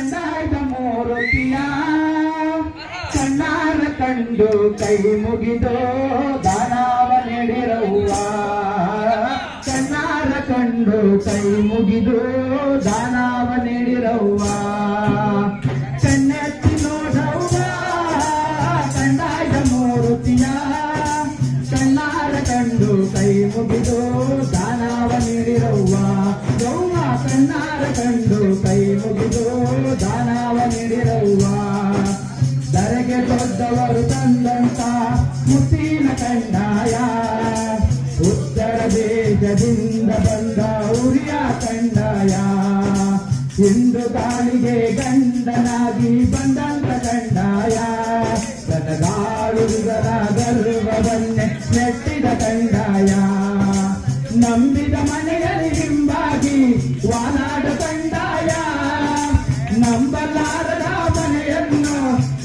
ಕಂಡಾಯ್ದ ಮೂರುತಿಯ ಕಣ್ಣಾರ ಕಂಡು ಕೈ ಮುಗಿದು ದಾನವ ನೀಡಿರವ್ವ ಕಣ್ಣಾರ ಕಂಡು ಕೈ ಮುಗಿದು ದಾನವ ನೀಡಿರವ್ವ ಕಣ್ಣೆತ್ತಿ ನೋಡವ್ವ ಕಂಡಾಯ್ದ ಮೂರುತಿಯ ಕಣ್ಣಾರ ಕಂಡು ಕೈ ಮುಗಿದು ದಾನವ ನೀಡಿರವ್ವ ಯವ್ವ ಕಣ್ಣಾರ ಕಂಡು ಕೈ ಮುಗಿದು ದಾನವ ನೀಡಿರವ್ವ ಧರೆಗೆ ದೊಡ್ಡವರು ತಂದಂತ ಮುತ್ತಿನ ಕಂಡಾಯ ಉತ್ತರ ದೇಶದಿಂದ ಬಂದ ಉರಿಯ ಕಂಡಾಯ ಇಂದು ತಾಳಿಗೆ ಗಂಡನಾಗಿ ಬಂದಂತ ಕಂಡಾಯ ತನಗಾಳುಗರ ಗರ್ವವನ್ನೇ ನೆಟ್ಟಿದ ಕಂಡಾಯ ನಂಬಿದ ಮನೆಯಲ್ಲಿ ಹಿಂಬಾಗಿ ವಾಲಾಡ ಕಂಡಾಯ ನಂಬಲಾರದ ಮನೆಯನ್ನು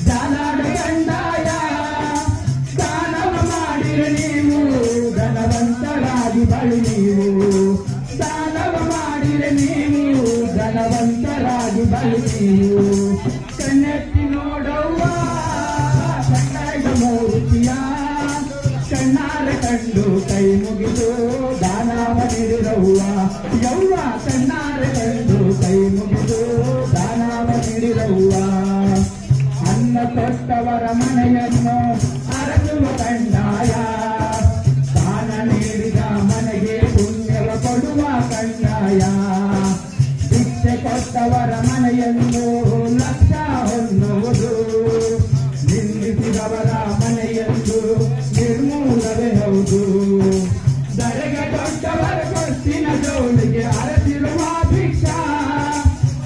ಜಾಲಾಡ ಕಂಡಾಯ ದಾನವ ಮಾಡಿರೆ ನೀವು ಧನವಂತರಾಗಿ ಬಳಿ ನೀವು ದಾನವ ಮಾಡಿರೆ ನೀವು ಧನವಂತರಾಗಿ ಬಳಿ ನೀವು ಕಣ್ಣೆತ್ತಿ ನೋಡವ್ವ ಕಂಡಾಯ್ದ ಮೂರುತಿಯ ಕಣ್ಣಾರ ಕಂಡು ಕೈ ಮುಗಿದು ದಾನವ ನೀಡಿರವ್ವ ಯವ್ವ ಕಣ್ಣಾರ ಕಂಡು ಕೈ ಮುಗಿದು ದಾನವ ನೀಡಿರವ್ವ ಅನ್ನ ಕೊಟ್ಟವರ ಮನೆಯನ್ನು ಅರಸುವ ಕಂಡಾಯ ದಾನ ನೀಡಿದ ಮನೆಗೆ ಪುಣ್ಯವ ಕೊಡುವ ಕಂಡಾಯ ಭಿಕ್ಷೆ ಕೊಟ್ಟವರ ಮನೆಯನ್ನು ಲಕ್ಷ ಹೊನ್ನುವುದು ನಿಂದಿಸಿದವರ ಮನೆಯೆಂದು ನಿರ್ಮೂಲವೇ ಹೌದು ಧರೆಗೆ ದೊಡ್ಡವರ ಕೊಟ್ಟಿನ ಜೋಳಿಗೆ ಅರಸಿರುವ ಭಿಕ್ಷಾ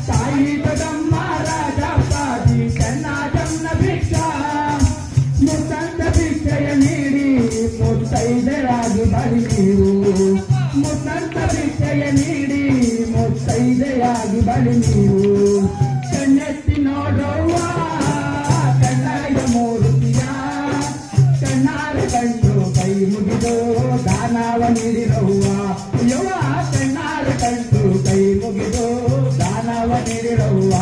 ತಾಯಿ ತಮ್ಮ ರಾಜಪ್ಪಾಜಿ ಚೆನ್ನಜಮ್ಮನ ಭಿಕ್ಷಾ ಮುತ್ತಂದ ಭಿಕ್ಷೆಯ ನೀಡಿ ಮುತ್ತೈದೆಯಾಗಿ ಬಳಿ ನೀವು ಮುತ್ತಂದ ಭಿಕ್ಷೆಯ ನೀಡಿ ಮುತ್ತೈದೆಯಾಗಿ ಬಳಿ ನೀವು ಕಣ್ಣೆತ್ತಿ ನೋಡವ್ವ ಕಣ್ಣಾಯ್ದ ಮೂರುತಿಯ ಕಣ್ಣಾರ ಕಂಡು ಕೈ ಮುಗಿದು ದಾನವ ನೀಡಿರವ್ವ ಯವ್ವ ಕಣ್ಣಾರ ಕಂಡು ಕೈ ಮುಗಿದು ದಾನವ ನೀಡಿರವ್ವ